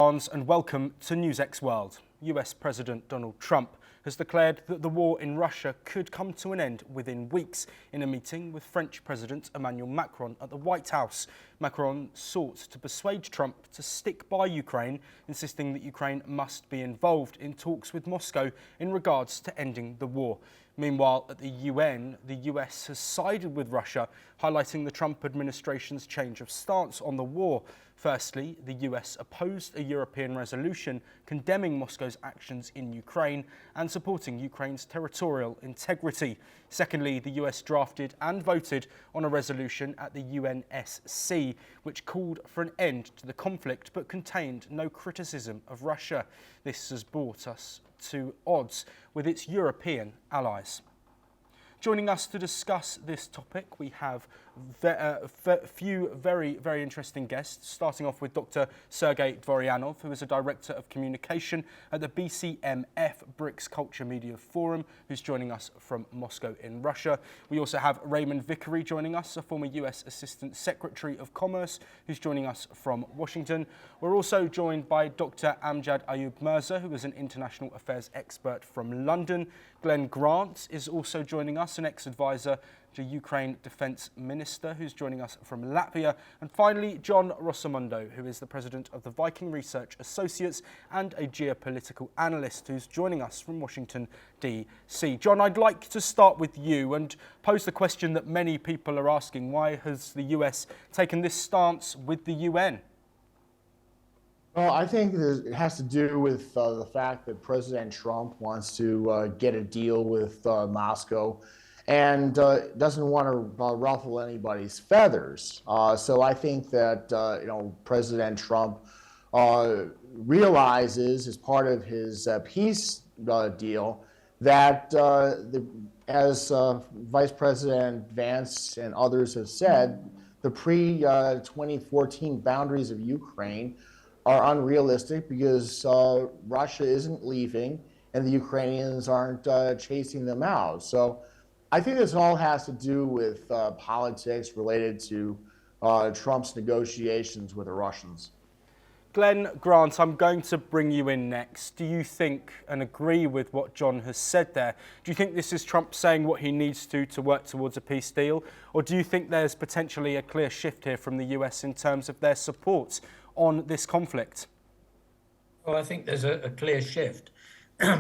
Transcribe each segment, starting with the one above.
Grants and welcome to NewsX World. US President Donald Trump has declared that the war in Russia could come to an end within weeks in a meeting with French President Emmanuel Macron at the White House. Macron sought to persuade Trump to stick by Ukraine, insisting that Ukraine must be involved in talks with Moscow in regards to ending the war. Meanwhile, at the UN, the US has sided with Russia, highlighting the Trump administration's change of stance on the war. Firstly, the US opposed a European resolution condemning Moscow's actions in Ukraine and supporting Ukraine's territorial integrity. Secondly, the US drafted and voted on a resolution at the UNSC, which called for an end to the conflict but contained no criticism of Russia. This has brought us to odds with its European allies. Joining us to discuss this topic, we have a few very interesting guests, starting off with Dr. Sergei Dvoryanov, who is a Director of Communication at the BCMF BRICS Culture Media Forum, who's joining us from Moscow in Russia. We also have Raymond Vickery joining us, a former US Assistant Secretary of Commerce, who's joining us from Washington. We're also joined by Dr. Amjad Ayub Mirza, who is an international affairs expert from London. Glenn Grant is also joining us, an ex-advisor to Ukraine Defence Minister, who's joining us from Latvia. And finally, John Rossamondo, who is the president of the Viking Research Associates and a geopolitical analyst, who's joining us from Washington, D.C. John, I'd like to start with you and pose the question that many people are asking. Why has the US taken this stance with the UN? Well, I think it has to do with the fact that President Trump wants to get a deal with Moscow and doesn't want to ruffle anybody's feathers. So I think that President Trump realizes, as part of his peace deal, that as Vice President Vance and others have said, the pre-2014 boundaries of Ukraine are unrealistic because Russia isn't leaving and the Ukrainians aren't chasing them out. So I think this all has to do with politics related to Trump's negotiations with the Russians. Glenn Grant, I'm going to bring you in next. Do you think and agree with what John has said there? Do you think this is Trump saying what he needs to work towards a peace deal? Or do you think there's potentially a clear shift here from the US in terms of their support on this conflict? Well, I think there's a clear shift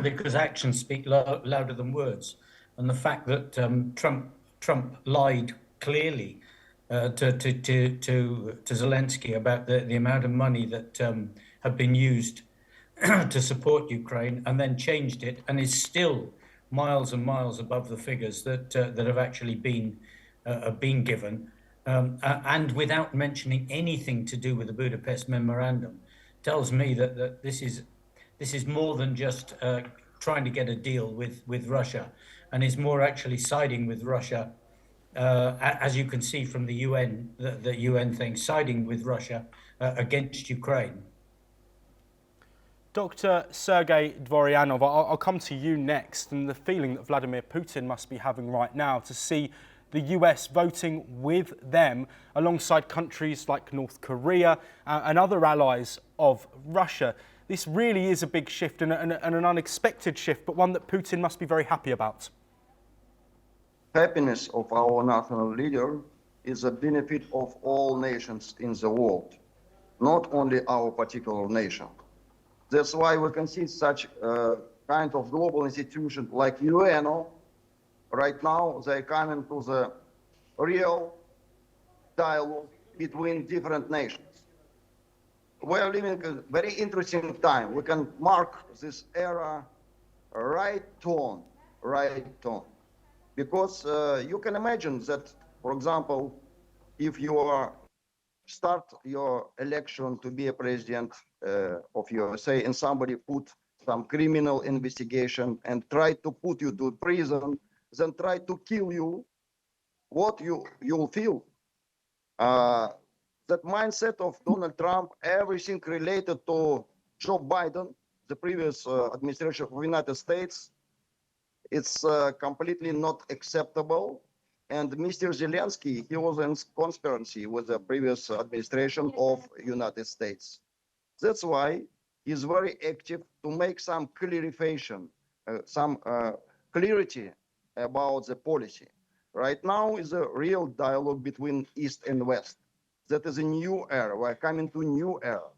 because actions speak louder than words. And the fact that Trump lied clearly to Zelensky about the amount of money that had been used to support Ukraine and then changed it and is still miles and miles above the figures that have actually been given. And without mentioning anything to do with the Budapest Memorandum, tells me that this is more than just trying to get a deal with Russia, and is more actually siding with Russia, as you can see from the UN, the UN thing, siding with Russia against Ukraine. Dr. Sergei Dvoryanov, I'll come to you next, and the feeling that Vladimir Putin must be having right now to see the US voting with them alongside countries like North Korea and other allies of Russia. This really is a big shift and an unexpected shift, but one that Putin must be very happy about. Happiness of our national leader is a benefit of all nations in the world, not only our particular nation. That's why we can see such kind of global institution like UN. Right now, they're coming to the real dialogue between different nations. We are living a very interesting time. We can mark this era right tone. Because you can imagine that, for example, if you start your election to be a president of USA and somebody put some criminal investigation and try to put you to prison, then try to kill you, what you'll feel. That mindset of Donald Trump, everything related to Joe Biden, the previous administration of the United States, it's completely not acceptable. And Mr. Zelensky, he was in conspiracy with the previous administration of United States. That's why is very active to make some clarification, some clarity about the policy. Right now is a real dialogue between East and West. That is a new era. We're coming to a new era.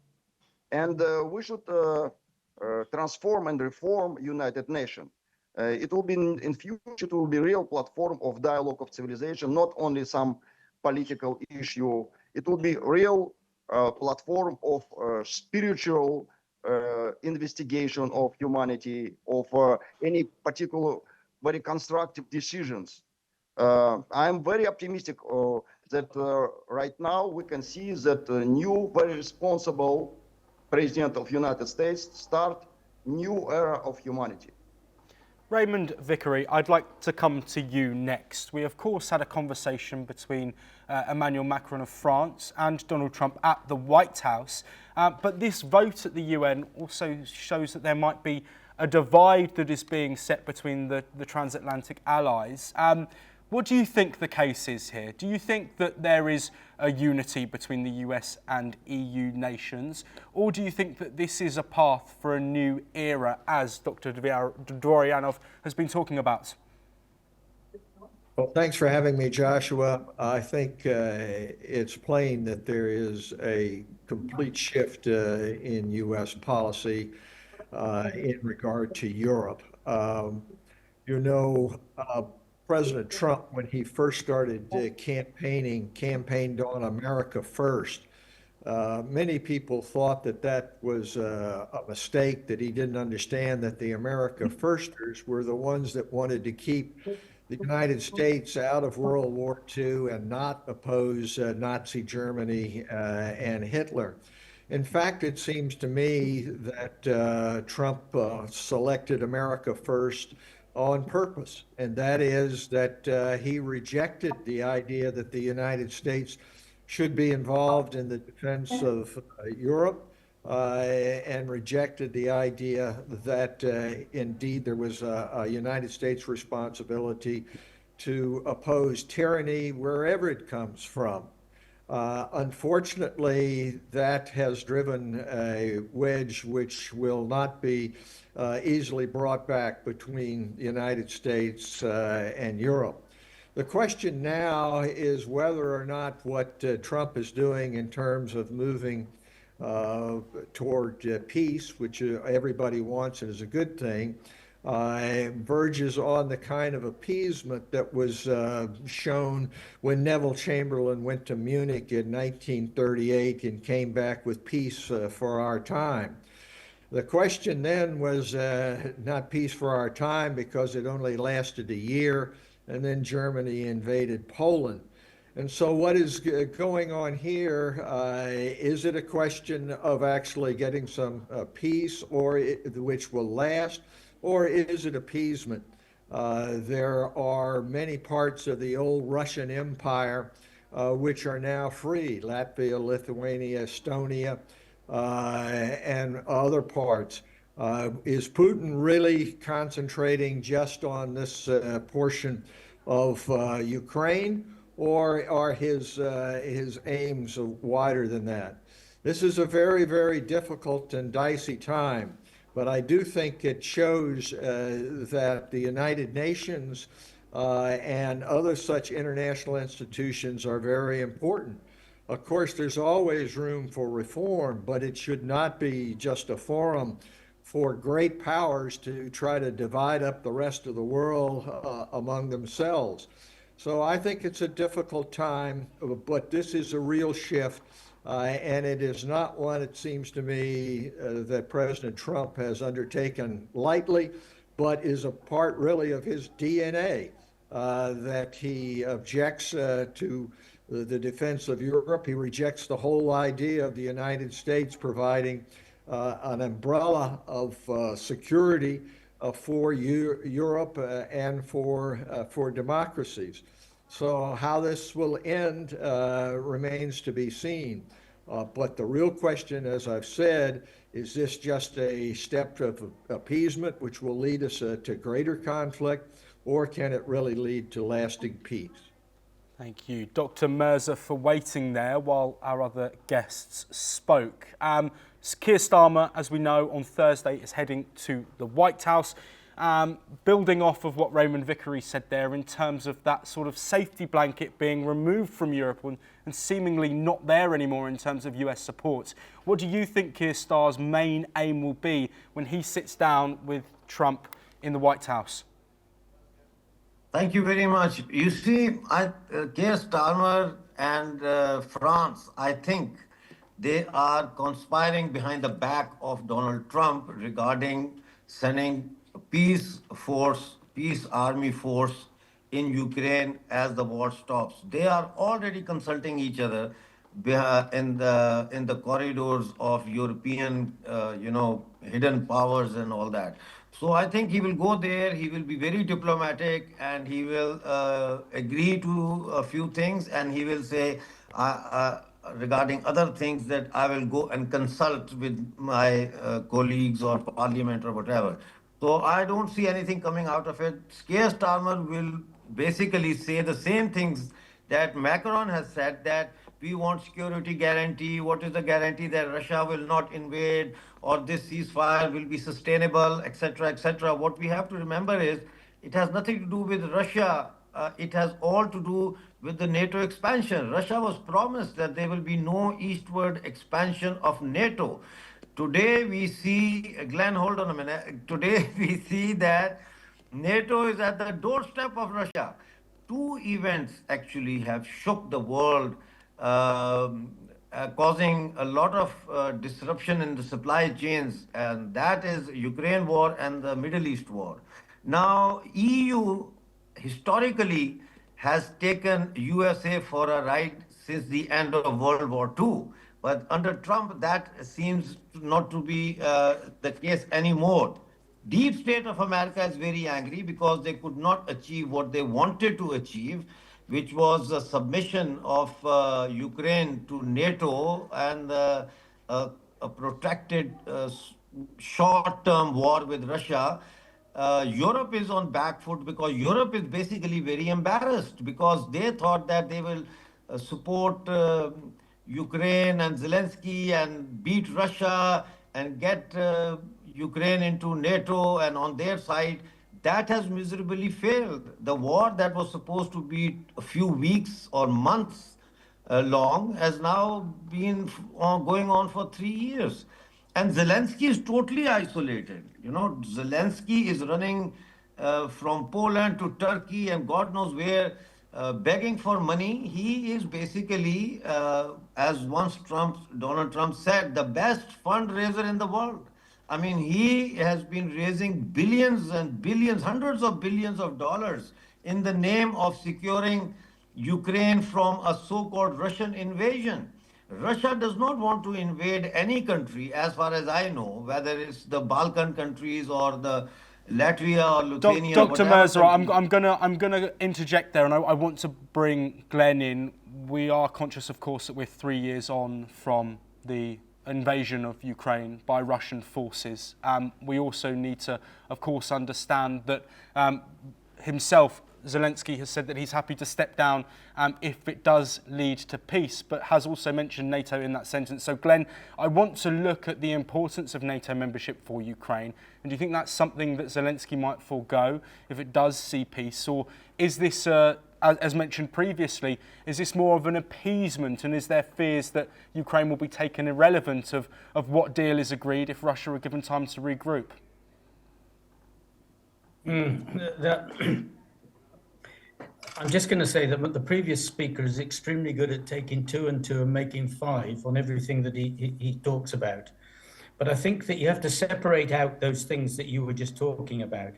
And we should transform and reform United Nations. It will be in future, it will be real platform of dialogue of civilization, not only some political issue. It will be real platform of spiritual investigation of humanity, of any particular very constructive decisions. I'm very optimistic that right now we can see that a new, very responsible President of United States start new era of humanity. Raymond Vickery, I'd like to come to you next. We, of course, had a conversation between Emmanuel Macron of France and Donald Trump at the White House. But this vote at the UN also shows that there might be a divide that is being set between the transatlantic allies. What do you think the case is here? Do you think that there is a unity between the US and EU nations? Or do you think that this is a path for a new era, as Dr. Dvoryanov has been talking about? Well, thanks for having me, Joshua. I think it's plain that there is a complete shift in US policy in regard to Europe. President Trump, when he first started campaigned on America First. Many people thought that that was a mistake, that he didn't understand that the America Firsters were the ones that wanted to keep the United States out of World War II and not oppose Nazi Germany and Hitler. In fact, it seems to me that Trump selected America First on purpose, and that is that he rejected the idea that the United States should be involved in the defense of Europe and rejected the idea that indeed there was a United States responsibility to oppose tyranny wherever it comes from. Unfortunately, that has driven a wedge which will not be easily brought back between the United States and Europe. The question now is whether or not what Trump is doing in terms of moving toward peace, which everybody wants and is a good thing, verges on the kind of appeasement that was shown when Neville Chamberlain went to Munich in 1938 and came back with peace for our time. The question then was not peace for our time because it only lasted a year, and then Germany invaded Poland. And so what is going on here? Is it a question of actually getting some peace which will last, or is it appeasement? There are many parts of the old Russian Empire which are now free: Latvia, Lithuania, Estonia, and other parts. Is Putin really concentrating just on this portion of Ukraine, or are his aims wider than that? This is a very, very difficult and dicey time, but I do think it shows that the United Nations and other such international institutions are very important. Of course, there's always room for reform, but it should not be just a forum for great powers to try to divide up the rest of the world among themselves. So I think it's a difficult time, but this is a real shift, and it is not one, it seems to me, that President Trump has undertaken lightly, but is a part really of his DNA, that he objects to the defense of Europe. He rejects the whole idea of the United States providing an umbrella of security for Europe and for democracies. So how this will end remains to be seen. But the real question, as I've said, is this just a step of appeasement which will lead us to greater conflict, or can it really lead to lasting peace? Thank you, Dr. Mirza, for waiting there while our other guests spoke. Keir Starmer, as we know, on Thursday is heading to the White House. Building off of what Raymond Vickery said there in terms of that sort of safety blanket being removed from Europe and seemingly not there anymore in terms of US support. What do you think Keir Starmer's main aim will be when he sits down with Trump in the White House? Thank you very much. You see, Keir Starmer and France, I think they are conspiring behind the back of Donald Trump regarding sending peace army force in Ukraine as the war stops. They are already consulting each other in the corridors of European, hidden powers and all that. So I think he will go there, he will be very diplomatic, and he will agree to a few things, and he will say, regarding other things, that I will go and consult with my colleagues or parliament or whatever. So I don't see anything coming out of it. Keir Starmer will basically say the same things that Macron has said, that we want security guarantee. What is the guarantee that Russia will not invade, or this ceasefire will be sustainable, etc., etc. What we have to remember is it has nothing to do with Russia. It has all to do with the NATO expansion. Russia was promised that there will be no eastward expansion of NATO. Today we see, Glenn, hold on a minute. Today we see that NATO is at the doorstep of Russia. Two events actually have shook the world, causing a lot of disruption in the supply chains, and that is Ukraine war and the Middle East war. Now, EU historically has taken USA for a ride since the end of World War II. But under Trump, that seems not to be the case anymore. Deep state of America is very angry because they could not achieve what they wanted to achieve, which was a submission of Ukraine to NATO and a protracted short-term war with Russia. Europe is on back foot because Europe is basically very embarrassed because they thought that they will support Ukraine and Zelensky and beat Russia and get Ukraine into NATO and on their side. That has miserably failed. The war that was supposed to be a few weeks or months long has now been going on for 3 years. And Zelensky is totally isolated. Zelensky is running from Poland to Turkey and God knows where, begging for money. He is basically, as once Donald Trump said, the best fundraiser in the world. I mean, he has been raising billions and billions, hundreds of billions of dollars in the name of securing Ukraine from a so-called Russian invasion. Russia does not want to invade any country, as far as I know, whether it's the Balkan countries or the Latvia or Lithuania. Dr. Mirza, I'm gonna interject there, and I want to bring Glenn in. We are conscious, of course, that we're 3 years on from the invasion of Ukraine by Russian forces. We also need to, of course, understand that himself, Zelensky, has said that he's happy to step down if it does lead to peace, but has also mentioned NATO in that sentence. So, Glenn, I want to look at the importance of NATO membership for Ukraine. And do you think that's something that Zelensky might forego if it does see peace? Or is this, as mentioned previously, is this more of an appeasement? And is there fears that Ukraine will be taken irrelevant of what deal is agreed if Russia are given time to regroup? I'm just going to say that the previous speaker is extremely good at taking 2 and 2 and making 5 on everything that he talks about. But I think that you have to separate out those things that you were just talking about.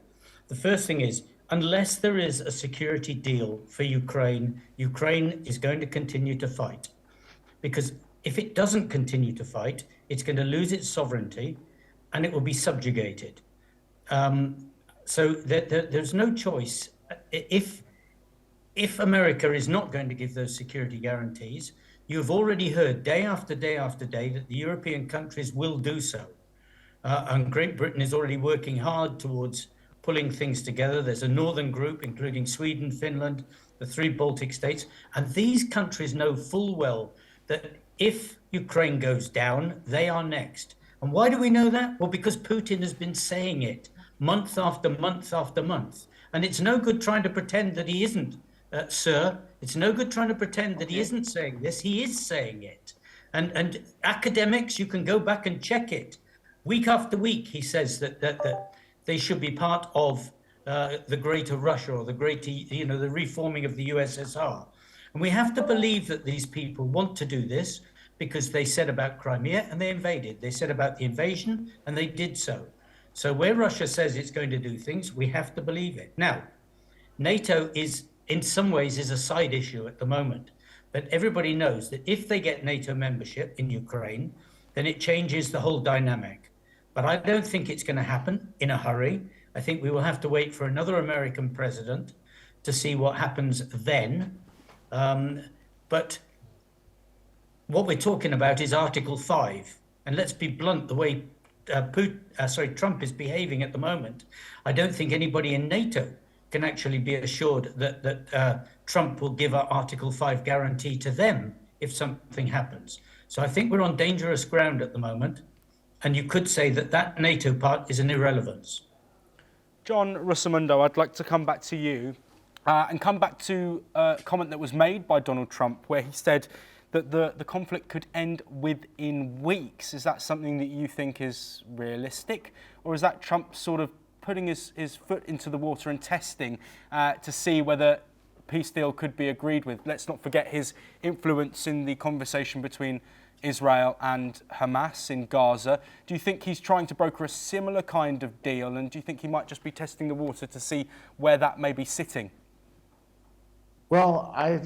The first thing is, unless there is a security deal for Ukraine, Ukraine is going to continue to fight. Because if it doesn't continue to fight, it's going to lose its sovereignty and it will be subjugated. So there's no choice. If America is not going to give those security guarantees, you've already heard day after day after day that the European countries will do so. And Great Britain is already working hard towards pulling things together. There's a northern group, including Sweden, Finland, the 3 Baltic states. And these countries know full well that if Ukraine goes down, they are next. And why do we know that? Well, because Putin has been saying it month after month after month. And it's no good trying to pretend that he isn't, sir. It's no good trying to pretend that he isn't saying this. He is saying it. And academics, you can go back and check it. Week after week, he says that they should be part of the greater Russia, or the greater, the reforming of the USSR. And we have to believe that these people want to do this, because they said about Crimea and they invaded. They said about the invasion and they did so. So where Russia says it's going to do things, we have to believe it. Now, NATO is, in some ways, is a side issue at the moment. But everybody knows that if they get NATO membership in Ukraine, then it changes the whole dynamic. But I don't think it's going to happen in a hurry. I think we will have to wait for another American president to see what happens then. But what we're talking about is Article 5. And let's be blunt, the way Trump is behaving at the moment, I don't think anybody in NATO can actually be assured that Trump will give an Article 5 guarantee to them if something happens. So I think we're on dangerous ground at the moment. And you could say that NATO part is an irrelevance. John Russomundo, I'd like to come back to you and come back to a comment that was made by Donald Trump, where he said that the conflict could end within weeks. Is that something that you think is realistic? Or is that Trump sort of putting his foot into the water and testing to see whether peace deal could be agreed with? Let's not forget his influence in the conversation between Israel and Hamas in Gaza. Do you think he's trying to broker a similar kind of deal? And do you think he might just be testing the water to see where that may be sitting? Well, I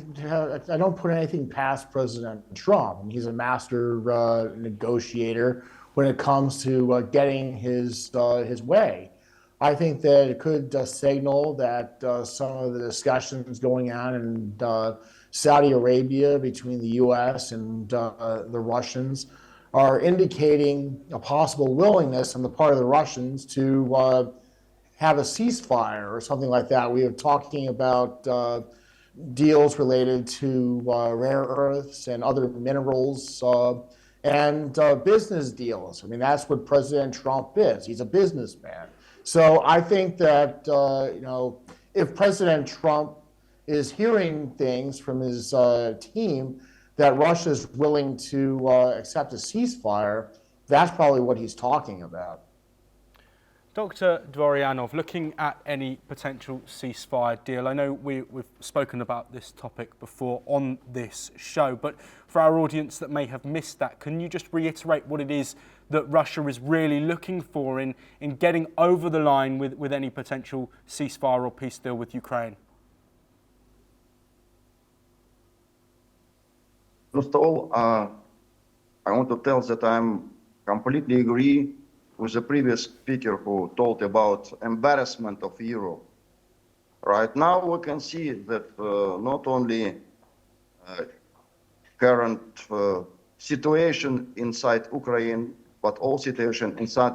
don't put anything past President Trump. He's a master negotiator when it comes to getting his way. I think that it could signal that some of the discussions going on in Saudi Arabia between the U.S. and the Russians are indicating a possible willingness on the part of the Russians to have a ceasefire or something like that. We are talking about deals related to rare earths and other minerals and business deals. I mean, that's what President Trump is. He's a businessman. So I think that, if President Trump is hearing things from his team that Russia is willing to accept a ceasefire, that's probably what he's talking about. Dr. Dvoryanov, looking at any potential ceasefire deal, I know we've spoken about this topic before on this show, but for our audience that may have missed that, can you just reiterate what it is that Russia is really looking for in getting over the line with any potential ceasefire or peace deal with Ukraine? First of all, I want to tell that I'm completely agree with the previous speaker who talked about embarrassment of Europe. Right now we can see that not only current situation inside Ukraine, but all situation inside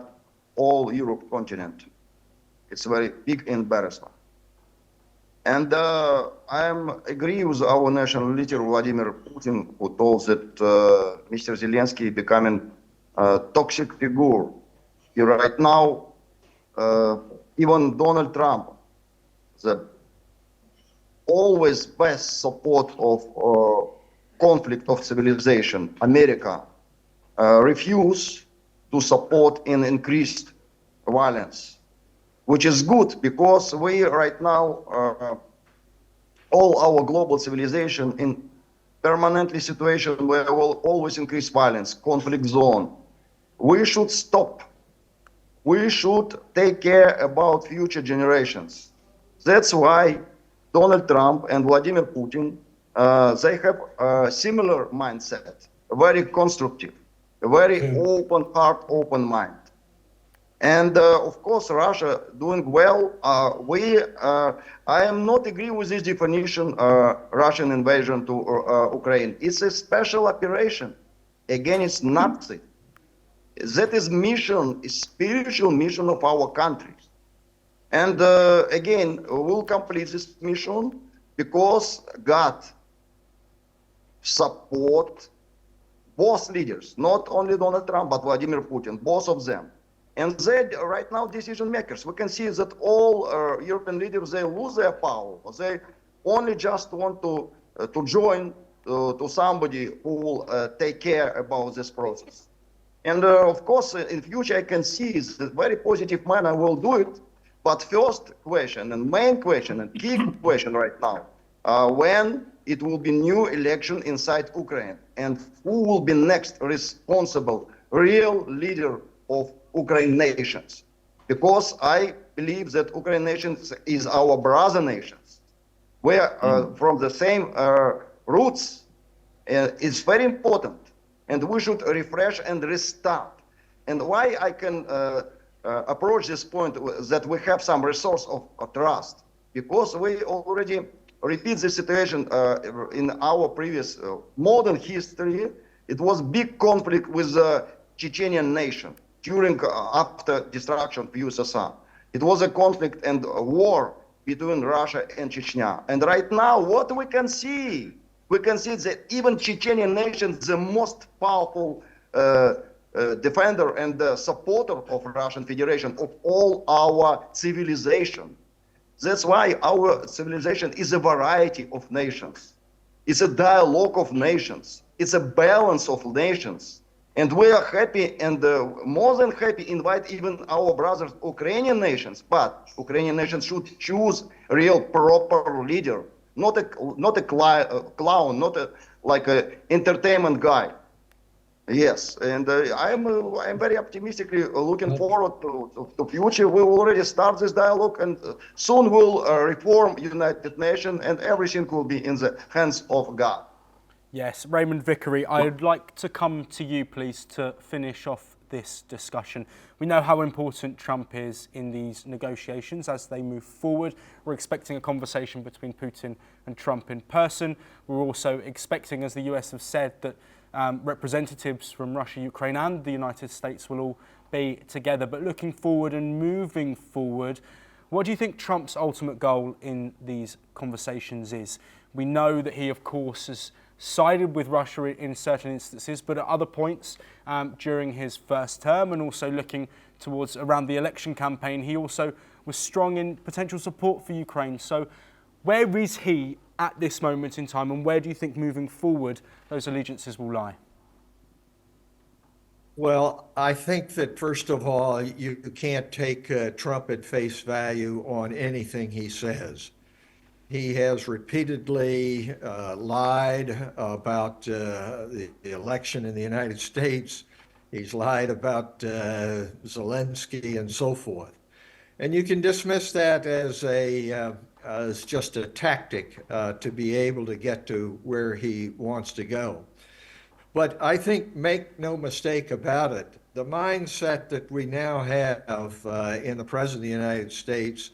all Europe continent. It's a very big embarrassment. And I agree with our national leader, Vladimir Putin, who told that Mr. Zelensky becoming a toxic figure. Right now, even Donald Trump, the always best support of conflict of civilization, America, refuse to support in increased violence, which is good because we right now, all our global civilization in permanently situation where will always increase violence, conflict zone. We should stop. We should take care about future generations. That's why Donald Trump and Vladimir Putin, they have a similar mindset, very constructive, a very open heart, open mind. And of course, Russia doing well. I am not agree with this definition, Russian invasion to Ukraine. It's a special operation against Nazi. That is mission, is spiritual mission of our country. And again, we'll complete this mission because God support both leaders, not only Donald Trump, but Vladimir Putin, both of them. And they right now decision makers. We can see that all European leaders, they lose their power. They only just want to join to somebody who will take care about this process. And of course, in future, I can see the very positive manner will do it. But first question and main question and key question right now, when it will be new election inside Ukraine, and who will be next responsible real leader of Ukraine nations? Because I believe that Ukraine nations is our brother nations. We are from the same roots. It's very important, and we should refresh and restart. And why I can approach this point that we have some resource of trust, because we already repeat the situation in our previous modern history. It was big conflict with the Chechenian nation during after destruction of USSR. It was a conflict and a war between Russia and Chechnya. And right now, what we can see that even Chechenian nation, the most powerful defender and supporter of Russian Federation, of all our civilization. That's why our civilization is a variety of nations. It's a dialogue of nations. It's a balance of nations. And we are happy and more than happy invite even our brothers Ukrainian nations. But Ukrainian nations should choose real proper leader, not a clown, not like a entertainment guy. Yes, and I'm very optimistically looking forward to future. We will already start this dialogue, and soon we'll reform United Nations, and everything will be in the hands of God. Yes, Raymond Vickery, I'd like to come to you, please, to finish off this discussion. We know how important Trump is in these negotiations as they move forward. We're expecting a conversation between Putin and Trump in person. We're also expecting, as the US have said, that representatives from Russia, Ukraine and the United States will all be together. But looking forward and moving forward, what do you think Trump's ultimate goal in these conversations is? We know that he, of course, has sided with Russia in certain instances, but at other points during his first term and also looking towards around the election campaign, he also was strong in potential support for Ukraine. So where is he at this moment in time, and where do you think moving forward those allegiances will lie? Well, I think that first of all, you can't take Trump at face value on anything he says. He has repeatedly lied about the election in the United States. He's lied about Zelensky and so forth. And you can dismiss that as just a tactic to be able to get to where he wants to go. But I think, make no mistake about it, the mindset that we now have in the President of the United States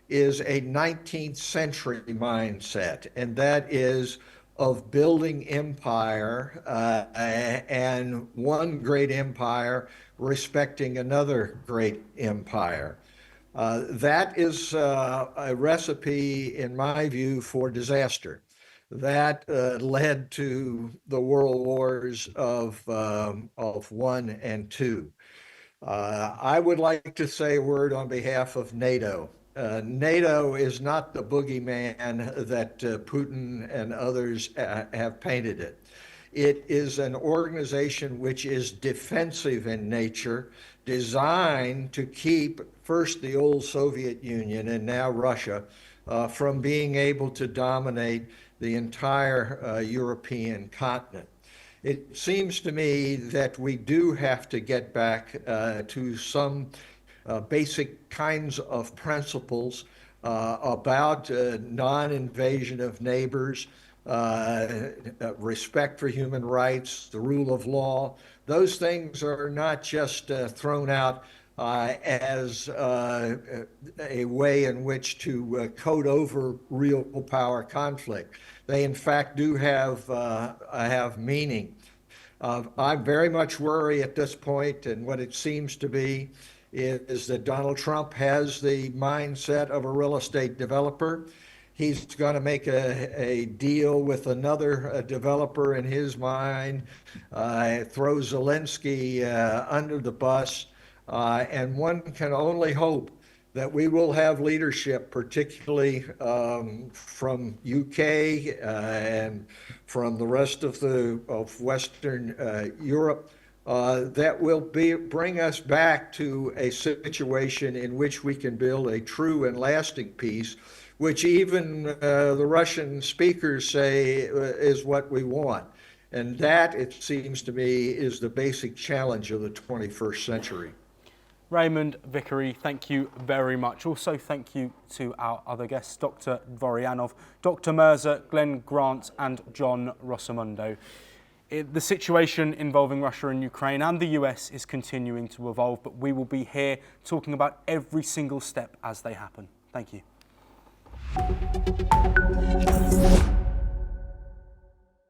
is a 19th century mindset, and that is of building empire and one great empire respecting another great empire. That is a recipe, in my view, for disaster. That led to the world wars of one and two. I would like to say a word on behalf of NATO. NATO is not the boogeyman that Putin and others have painted it. It is an organization which is defensive in nature, designed to keep first the old Soviet Union and now Russia from being able to dominate the entire European continent. It seems to me that we do have to get back to some basic kinds of principles about non-invasion of neighbors, respect for human rights, the rule of law. Those things are not just thrown out as a way in which to coat over real power conflict. They in fact do have meaning. I very much worry at this point, and what it seems to be is that Donald Trump has the mindset of a real estate developer. He's going to make a deal with another developer in his mind, throw Zelensky under the bus, and one can only hope that we will have leadership, particularly from UK and from the rest of Western Europe, that will bring us back to a situation in which we can build a true and lasting peace, which even the Russian speakers say is what we want. And that, it seems to me, is the basic challenge of the 21st century. Raymond Vickery, thank you very much. Also, thank you to our other guests, Dr. Voryanov, Dr. Mirza, Glenn Grant and John Rosamundo. The situation involving Russia and Ukraine and the US is continuing to evolve, but we will be here talking about every single step as they happen. Thank you.